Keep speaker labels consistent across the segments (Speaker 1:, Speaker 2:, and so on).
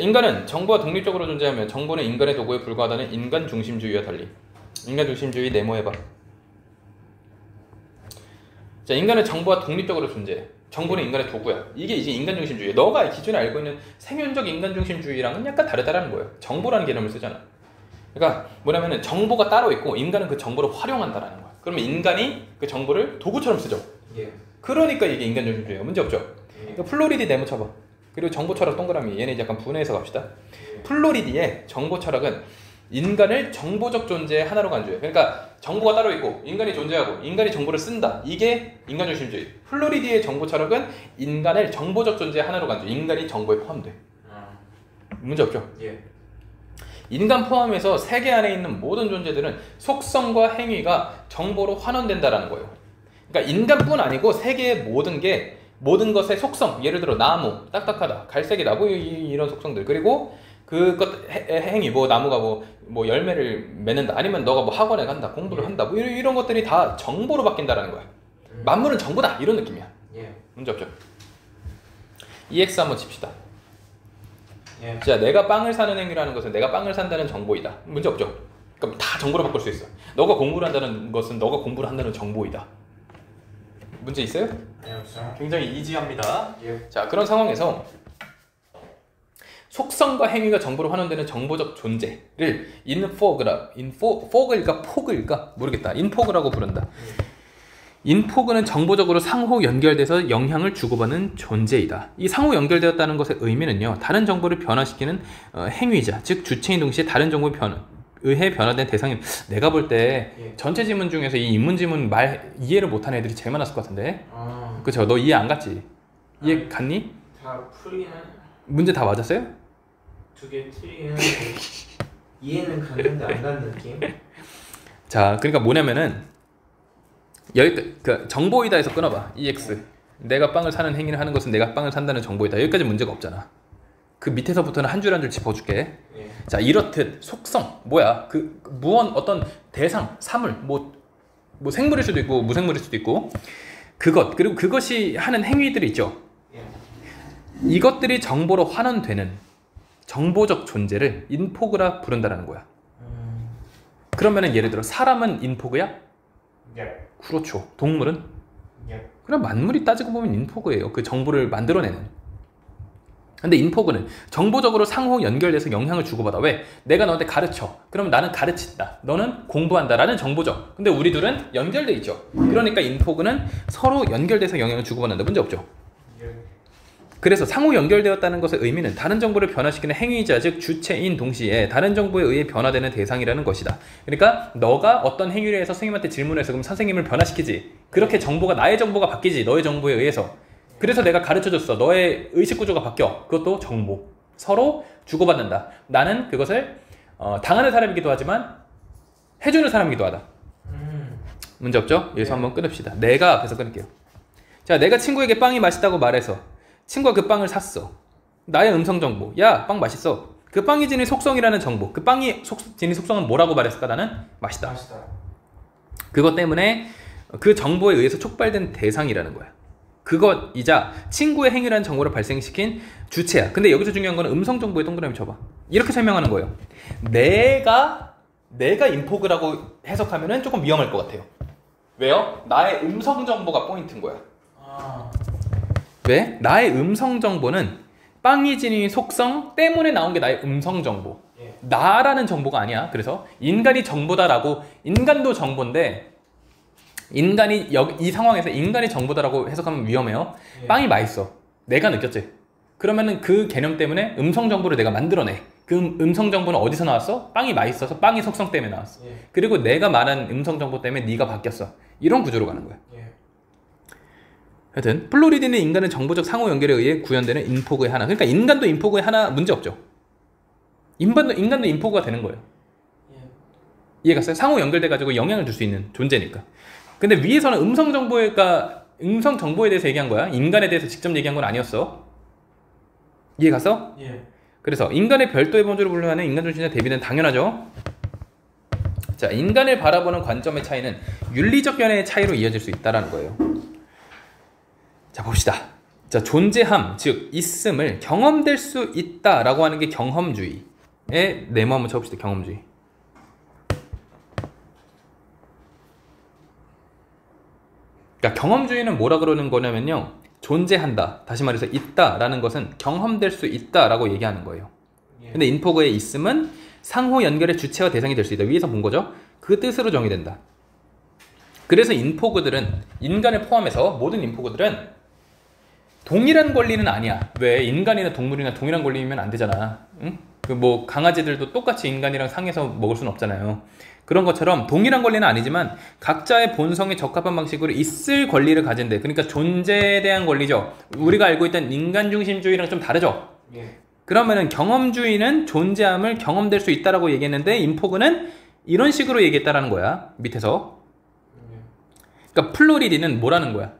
Speaker 1: 인간은 정보와 독립적으로 존재하며 정보는 인간의 도구에 불과하다는 인간 중심주의와 달리 인간 중심주의 네모해봐. 자, 인간은 정보와 독립적으로 존재해. 정보는 인간의 도구야. 이게 이제 인간 중심주의. 너가 기존에 알고 있는 생윤적 인간 중심주의랑은 약간 다르다라는 거예요. 정보라는 개념을 쓰잖아. 그러니까 뭐냐면은 정보가 따로 있고 인간은 그 정보를 활용한다라는 거야. 그러면 인간이 그 정보를 도구처럼 쓰죠.
Speaker 2: 예.
Speaker 1: 그러니까 이게 인간 중심주의예요. 문제 없죠? 그러니까 플로리디 네모 쳐봐. 그리고 정보 철학 동그라미. 얘네 약간 분해해서 갑시다. 플로리디의 정보 철학은 인간을 정보적 존재의 하나로 간주해. 그러니까 정보가 따로 있고 인간이 존재하고 인간이 정보를 쓴다. 이게 인간 중심주의. 플로리디의 정보 철학은 인간을 정보적 존재의 하나로 간주해. 인간이 정보에 포함돼. 문제 없죠?
Speaker 2: 예.
Speaker 1: 인간 포함해서 세계 안에 있는 모든 존재들은 속성과 행위가 정보로 환원된다라는 거예요. 그러니까 인간뿐 아니고 세계의 모든 것의 속성, 예를 들어 나무, 딱딱하다, 갈색이다, 뭐 이런 속성들, 그리고 그것 행위, 뭐 나무가 뭐 열매를 맺는다, 아니면 너가 뭐 학원에 간다, 공부를 한다, 뭐 이런 것들이 다 정보로 바뀐다라는 거야. 만물은 정보다 이런 느낌이야.
Speaker 2: 예.
Speaker 1: 문제 없죠? EX 한번 칩시다.
Speaker 2: 예.
Speaker 1: 자, 내가 빵을 사는 행위라는 것은 내가 빵을 산다는 정보이다. 문제 없죠? 그럼 다 정보로 바꿀 수 있어. 너가 공부를 한다는 것은 너가 공부를 한다는 정보이다. 문제 있어요?
Speaker 2: 네, 없어요.
Speaker 1: 굉장히 이지합니다.
Speaker 2: 예.
Speaker 1: 자, 그런 상황에서 속성과 행위가 정보로 환원되는 정보적 존재를 포그일까 포그일까 모르겠다. 인포그라고 부른다. 인포그는 정보적으로 상호 연결돼서 영향을 주고받는 존재이다. 이 상호 연결되었다는 것의 의미는요, 다른 정보를 변화시키는 행위자, 즉 주체인 동시에 다른 정보에 의해 변화된 대상이. 내가 볼 때
Speaker 2: 예.
Speaker 1: 전체 지문 중에서 이 인문 지문 말 이해를 못하는 애들이 제일 많았을 것 같은데. 그쵸? 너 이해 안 갔지? 이해 갔니?
Speaker 2: 다 풀이는
Speaker 1: 문제 다 맞았어요?
Speaker 2: 두 개 틀리긴 한데 이해는 갔는데 안 간 느낌?
Speaker 1: 자, 그러니까 뭐냐면은 여기 그 정보이다에서 끊어봐. EX. 내가 빵을 사는 행위를 하는 것은 내가 빵을 산다는 정보이다. 여기까지 문제가 없잖아. 그 밑에서부터는 한 줄 한 줄 짚어줄게.
Speaker 2: 예.
Speaker 1: 자, 이렇듯 속성 뭐야? 그 무언 어떤 대상, 사물, 뭐 생물일 수도 있고 무생물일 수도 있고 그것, 그리고 그것이 하는 행위들이 있죠.
Speaker 2: 예.
Speaker 1: 이것들이 정보로 환원되는 정보적 존재를 인포그라 부른다라는 거야. 그러면은 예를 들어 사람은 인포그야?
Speaker 2: 예.
Speaker 1: 그렇죠. 동물은?
Speaker 2: 예.
Speaker 1: 그럼 만물이 따지고 보면 인포그예요. 그 정보를 만들어내는. 근데 인포그는 정보적으로 상호 연결돼서 영향을 주고받아. 왜? 내가 너한테 가르쳐. 그럼 나는 가르친다. 너는 공부한다. 라는 정보죠. 근데 우리 둘은 연결돼 있죠. 그러니까 인포그는 서로 연결돼서 영향을 주고받는다. 문제 없죠?
Speaker 2: 예.
Speaker 1: 그래서 상호 연결되었다는 것의 의미는 다른 정보를 변화시키는 행위자, 즉 주체인 동시에 다른 정보에 의해 변화되는 대상이라는 것이다. 그러니까 너가 어떤 행위를 해서 선생님한테 질문을 해서 그럼 선생님을 변화시키지. 그렇게 정보가, 나의 정보가 바뀌지. 너의 정보에 의해서. 그래서 내가 가르쳐줬어. 너의 의식구조가 바뀌어. 그것도 정보. 서로 주고받는다. 나는 그것을 당하는 사람이기도 하지만 해주는 사람이기도 하다. 문제 없죠? 여기서 한번 끊읍시다. 내가 앞에서 끊을게요. 자, 내가 친구에게 빵이 맛있다고 말해서 친구가 그 빵을 샀어. 나의 음성정보. 야, 빵 맛있어. 그 빵이 지닌 속성이라는 정보. 그 빵이 지닌 속성은 뭐라고 말했을까? 나는 맛있다.
Speaker 2: 맛있다.
Speaker 1: 그것 때문에 그 정보에 의해서 촉발된 대상이라는 거야. 그것이자 친구의 행위라는 정보를 발생시킨 주체야. 근데 여기서 중요한 건 음성정보에 동그라미 쳐봐. 이렇게 설명하는 거예요. 내가 인포그라고 해석하면 조금 위험할 것 같아요. 왜요? 나의 음성정보가 포인트인 거야. 왜? 나의 음성정보는 빵이 지닌 속성 때문에 나온 게 나의 음성정보.
Speaker 2: 예.
Speaker 1: 나라는 정보가 아니야. 그래서 인간이 정보다라고, 인간도 정보인데 인간이 이 상황에서 인간이 정보다라고 해석하면 위험해요.
Speaker 2: 예.
Speaker 1: 빵이 맛있어. 내가 느꼈지. 그러면은 그 개념 때문에 음성정보를 내가 만들어내. 그 음성정보는 어디서 나왔어? 빵이 맛있어서 빵의 속성 때문에 나왔어.
Speaker 2: 예.
Speaker 1: 그리고 내가 말한 음성정보 때문에 네가 바뀌었어. 이런 구조로 가는 거야.
Speaker 2: 예.
Speaker 1: 하여튼 플로리디는 인간의 정보적 상호 연결에 의해 구현되는 인포그의 하나. 그러니까 인간도 인포그의 하나. 문제 없죠. 인간도 인포그가 되는 거예요.
Speaker 2: 예.
Speaker 1: 이해가 갔어요? 상호 연결돼가지고 영향을 줄 수 있는 존재니까. 근데 위에서는 음성 정보에 대해서 얘기한 거야. 인간에 대해서 직접 얘기한 건 아니었어. 이해 갔어?
Speaker 2: 예.
Speaker 1: 그래서 인간의 별도의 범주로 분류하는 인간 중심의 대비는 당연하죠. 자, 인간을 바라보는 관점의 차이는 윤리적 견해의 차이로 이어질 수 있다는 거예요. 자, 봅시다. 자, 존재함, 즉 있음을 경험될 수 있다라고 하는 게 경험주의의 네모 한번 쳐봅시다. 경험주의. 그러니까 경험주의는 뭐라 그러는 거냐면요, 존재한다, 다시 말해서 있다라는 것은 경험될 수 있다라고 얘기하는 거예요. 근데 인포그의 있음은 상호 연결의 주체와 대상이 될 수 있다. 위에서 본 거죠. 그 뜻으로 정의된다. 그래서 인포그들은, 인간을 포함해서 모든 인포그들은 동일한 권리는 아니야. 왜? 인간이나 동물이나 동일한 권리면 안 되잖아. 응? 그 뭐 강아지들도 똑같이 인간이랑 상해서 먹을 수는 없잖아요. 그런 것처럼 동일한 권리는 아니지만 각자의 본성에 적합한 방식으로 있을 권리를 가진대. 그러니까 존재에 대한 권리죠. 우리가 알고 있던 인간 중심주의랑 좀 다르죠.
Speaker 2: 예.
Speaker 1: 그러면은 경험주의는 존재함을 경험될 수 있다라고 얘기했는데 인포그는 이런 식으로 얘기했다라는 거야. 밑에서. 그러니까 플로리디는 뭐라는 거야?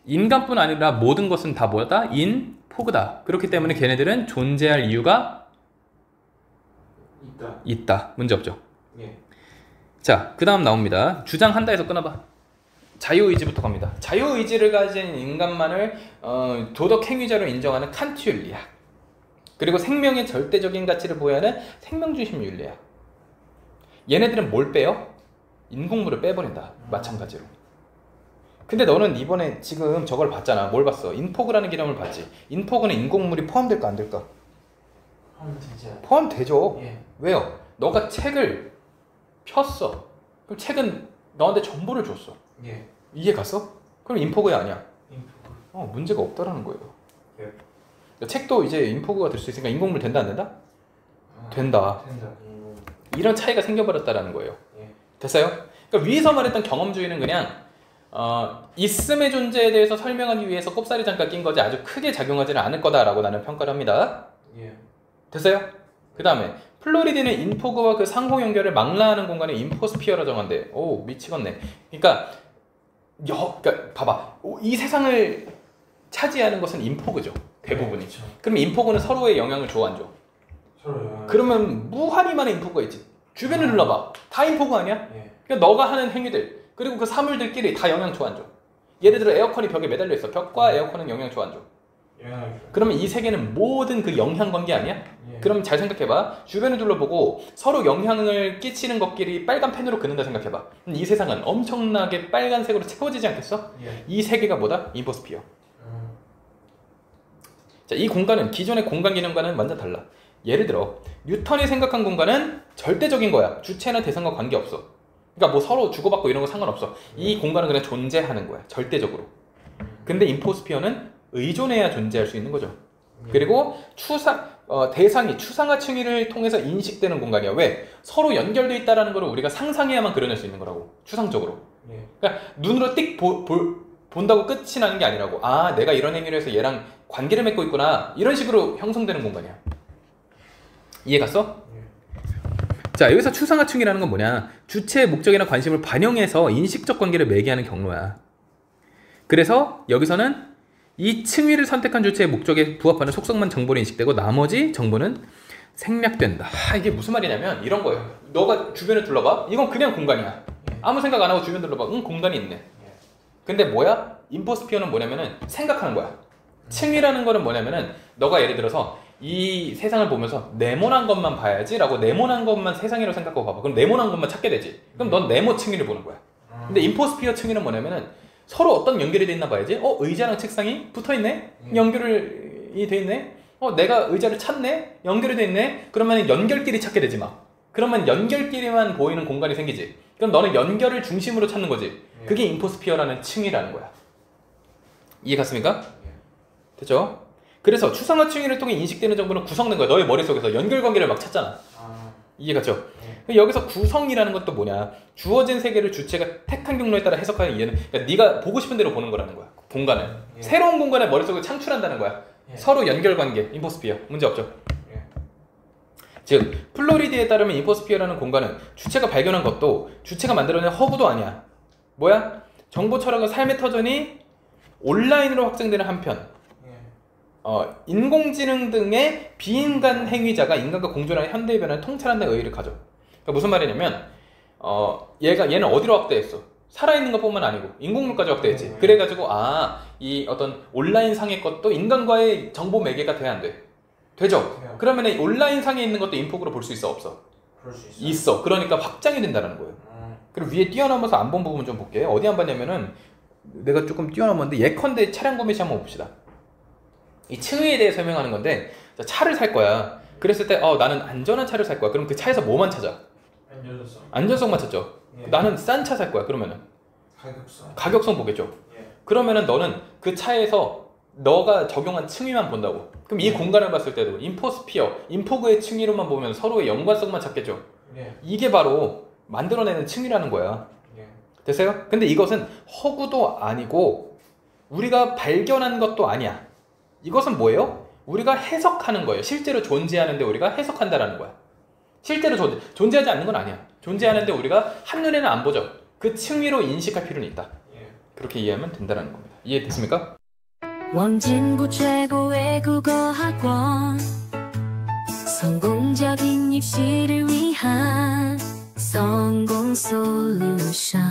Speaker 1: 인간뿐 아니라 모든 것은 다 뭐다? 인포그다. 그렇기 때문에 걔네들은 존재할 이유가 있다. 문제 없죠.
Speaker 2: 예.
Speaker 1: 자, 그 다음 나옵니다. 주장한다 해서 끊어봐. 자유의지부터 갑니다. 자유의지를 가진 인간만을 도덕 행위자로 인정하는 칸트윤리학. 그리고 생명의 절대적인 가치를 보여하는 생명중심 윤리학. 얘네들은 뭘 빼요? 인공물을 빼버린다. 마찬가지로. 근데 너는 이번에 지금 저걸 봤잖아. 뭘 봤어? 인포그라는 개념을 봤지. 인포그는 인공물이 포함될까 안 될까? 포함되죠.
Speaker 2: 예.
Speaker 1: 왜요? 너가 책을 폈어. 그럼 책은 너한테 정보를 줬어.
Speaker 2: 예.
Speaker 1: 이해 갔어? 그럼 인포그야 아니야?
Speaker 2: 인포그.
Speaker 1: 문제가 없다라는 거예요.
Speaker 2: 예.
Speaker 1: 책도 이제 인포그가 될 수 있으니까 인공물 된다 안 된다? 된다.
Speaker 2: 된다.
Speaker 1: 이런 차이가 생겨버렸다라는 거예요.
Speaker 2: 예.
Speaker 1: 됐어요? 그러니까 위에서 말했던 경험주의는 그냥 있음의 존재에 대해서 설명하기 위해서 꼽사리 잠깐 낀 거지 아주 크게 작용하지는 않을 거다라고 나는 평가를 합니다.
Speaker 2: 예.
Speaker 1: 됐어요? 그 다음에 플로리디는 인포그와 그 상호 연결을 망라하는 공간을 인포스피어라 정한대. 오, 미치겠네. 그러니까 봐봐. 이 세상을 차지하는 것은 인포그죠. 대부분이.
Speaker 2: 네, 그렇죠.
Speaker 1: 그럼 인포그는 서로의 영향을 줘, 안 줘?
Speaker 2: 서로요.
Speaker 1: 그러면 무한히 많은 인포그가 있지. 주변을 눌러봐. 다 인포그 아니야?
Speaker 2: 예.
Speaker 1: 그러니까 너가 하는 행위들 그리고 그 사물들끼리 다 영향 줘, 안 줘? 예를 들어 에어컨이 벽에 매달려 있어. 벽과 에어컨은 영향 줘, 안 줘?
Speaker 2: 영향을 줘.
Speaker 1: 그러면 이 세계는 모든 그 영향 관계 아니야?
Speaker 2: 예.
Speaker 1: 그럼 잘 생각해봐. 주변을 둘러보고 서로 영향을 끼치는 것끼리 빨간 펜으로 그는다 생각해봐. 이 세상은 엄청나게 빨간색으로 채워지지 않겠어?
Speaker 2: 예.
Speaker 1: 이 세계가 뭐다? 인포스피어. 자, 이 공간은 기존의 공간 개념과는 완전 달라. 예를 들어 뉴턴이 생각한 공간은 절대적인 거야. 주체나 대상과 관계없어. 그러니까 뭐 서로 주고받고 이런 거 상관없어. 이 공간은 그냥 존재하는 거야. 절대적으로. 근데 인포스피어는 의존해야 존재할 수 있는 거죠. 그리고 대상이 추상화층위를 통해서 인식되는 공간이야. 왜? 서로 연결되어 있다는 걸 우리가 상상해야만 그려낼 수 있는 거라고. 추상적으로.
Speaker 2: 예.
Speaker 1: 그러니까 눈으로 띡 본다고 끝이 나는 게 아니라고. 아, 내가 이런 행위를 해서 얘랑 관계를 맺고 있구나. 이런 식으로 형성되는 공간이야. 이해 갔어?
Speaker 2: 예.
Speaker 1: 자, 여기서 추상화층이라는 건 뭐냐? 주체의 목적이나 관심을 반영해서 인식적 관계를 매개하는 경로야. 그래서 여기서는 이 층위를 선택한 주체의 목적에 부합하는 속성만 정보로 인식되고 나머지 정보는 생략된다. 이게 무슨 말이냐면 이런 거예요. 너가 주변을 둘러봐. 이건 그냥 공간이야. 아무 생각 안 하고 주변 둘러봐. 공간이 있네. 근데 뭐야? 인포스피어는 뭐냐면은 생각하는 거야. 층위라는 거는 뭐냐면은 너가 예를 들어서 이 세상을 보면서 네모난 것만 봐야지 라고 네모난 것만 세상이라고 생각하고 봐봐. 그럼 네모난 것만 찾게 되지. 그럼 넌 네모 층위를 보는 거야. 근데 인포스피어 층위는 뭐냐면은 서로 어떤 연결이 돼 있나 봐야지. 의자랑 책상이 붙어 있네? 연결이 돼 있네? 내가 의자를 찾네? 연결이 돼 있네? 그러면 연결끼리 찾게 되지 막. 그러면 연결끼리만 보이는 공간이 생기지. 그럼 너는 연결을 중심으로 찾는 거지. 그게 인포스피어라는 층이라는 거야. 이해 갔습니까? 됐죠? 그래서 추상화 층위를 통해 인식되는 정보는 구성된 거야. 너의 머릿속에서 연결관계를 막 찾잖아. 이해 갔죠? 여기서 구성이라는 것도 뭐냐? 주어진 세계를 주체가 택한 경로에 따라 해석하는 이해는 그러니까 네가 보고 싶은 대로 보는 거라는 거야. 공간을. 새로운 공간을 머릿속에 창출한다는 거야. 서로 연결관계, 인포스피어. 문제 없죠? 즉 플로리디에 따르면 인포스피어라는 공간은 주체가 발견한 것도 주체가 만들어낸 허구도 아니야. 뭐야? 정보 철학과 삶의 터전이 온라인으로 확장되는 한편 인공지능 등의 비인간 행위자가 인간과 공존하는 현대의 변화를 통찰한다는 의의를 가져. 그러니까 무슨 말이냐면 얘는 어디로 확대했어? 살아있는 것뿐만 아니고 인공물까지 확대했지. 그래가지고 이 어떤 온라인 상의 것도 인간과의 정보 매개가 돼야 안 돼? 되죠?
Speaker 2: 돼요.
Speaker 1: 그러면 온라인 상에 있는 것도 인폭으로 볼 수 있어 없어?
Speaker 2: 그럴 수 있어요.
Speaker 1: 있어. 그러니까 확장이 된다는 거예요. 그리고 위에 뛰어넘어서 안 본 부분 좀 볼게. 어디 안 봤냐면은 내가 조금 뛰어넘었는데 예컨대 차량 구매 시 한번 봅시다. 이 층위에 대해 설명하는 건데 차를 살 거야. 그랬을 때 나는 안전한 차를 살 거야. 그럼 그 차에서 뭐만 찾아? 안전성만 찾죠.
Speaker 2: 예.
Speaker 1: 나는 싼 차 살 거야. 그러면은
Speaker 2: 가격성
Speaker 1: 보겠죠.
Speaker 2: 예.
Speaker 1: 그러면은 너는 그 차에서 너가 적용한 층위만 본다고. 그럼 이 공간을 봤을 때도 인포스피어, 인포그의 층위로만 보면 서로의 연관성만 찾겠죠.
Speaker 2: 예.
Speaker 1: 이게 바로 만들어내는 층위라는 거야.
Speaker 2: 예.
Speaker 1: 됐어요? 근데 이것은 허구도 아니고 우리가 발견한 것도 아니야. 이것은 뭐예요? 우리가 해석하는 거예요. 실제로 존재하는데 우리가 해석한다라는 거야. 실제로 존재하지 않는 건 아니야. 존재하는데 우리가 한눈에는 안 보죠. 그 층위로 인식할 필요는 있다.
Speaker 2: 예.
Speaker 1: 그렇게 이해하면 된다는 겁니다. 이해됐습니까?
Speaker 3: 원진구 최고의 국어학원 성공적인 입시를 위한 성공 솔루션